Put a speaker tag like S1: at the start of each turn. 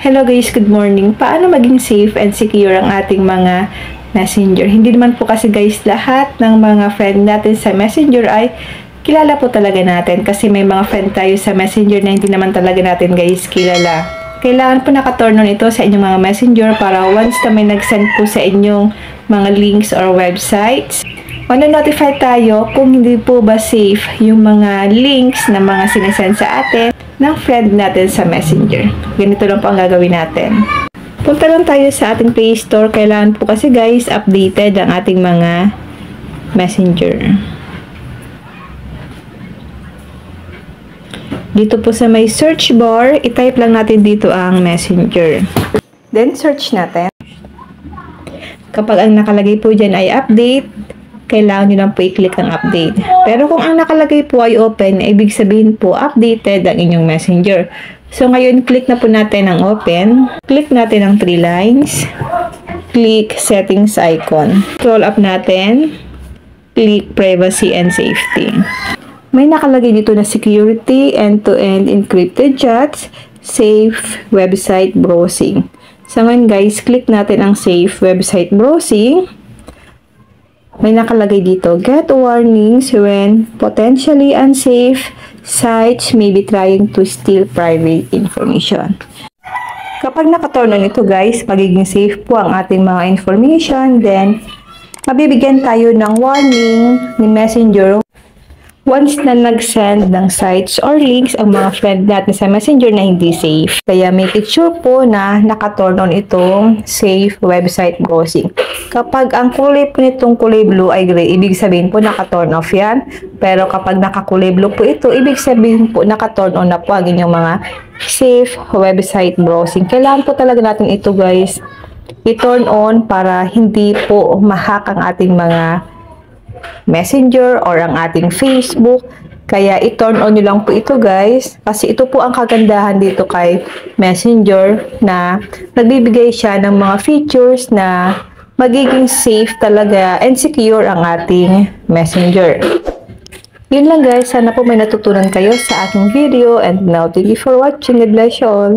S1: Hello guys, good morning. Paano maging safe and secure ang ating mga messenger? Hindi naman po kasi guys lahat ng mga friend natin sa messenger ay kilala po talaga natin kasi may mga friend tayo sa messenger na hindi naman talaga natin guys kilala. Kailangan po nakaturn on ito sa inyong mga messenger para once na may nag-send po sa inyong mga links or websites, notify tayo kung hindi po ba safe yung mga links na mga sinesend sa atin ng friend natin sa messenger. Ganito lang po ang gagawin natin. Punta lang tayo sa ating Play Store. Kailangan po kasi guys updated ang ating mga messenger. Dito po sa may search bar, i-type lang natin dito ang messenger. Then search natin. Kapag ang nakalagay po dyan ay update, kailangan nyo lang po i-click ang update. Pero kung ang nakalagay po ay open, ibig sabihin po updated ang inyong messenger. So ngayon, click na po natin ang open. Click natin ang 3 lines. Click settings icon. Scroll up natin. Click privacy and safety. May nakalagay dito na security, end-to-end encrypted chats, safe website browsing. So ngayon guys, click natin ang safe website browsing. May nakalagay dito, get warnings when potentially unsafe sites may be trying to steal private information. Kapag nakaturn on ito guys, magiging safe po ang ating mga information. Then, mabibigyan tayo ng warning ni Messenger once na nag-send ng sites or links ang mga friend natin sa messenger na hindi safe. Kaya make it sure po na naka-turn on itong safe website browsing. Kapag ang kulay po nitong kulay blue ay gray, ibig sabihin po naka-turn off yan. Pero kapag nakakulay blue po ito, ibig sabihin po naka-turn on na po ang inyong mga safe website browsing. Kailangan po talaga natin ito guys i-turn on para hindi po ma-hack ang ating mga messenger or ang ating Facebook. Kaya i-turn on nyo lang po ito guys, kasi ito po ang kagandahan dito kay messenger na nagbibigay siya ng mga features na magiging safe talaga and secure ang ating messenger. Yun lang guys, sana po may natutunan kayo sa aking video, and now thank you for watching. God bless you all.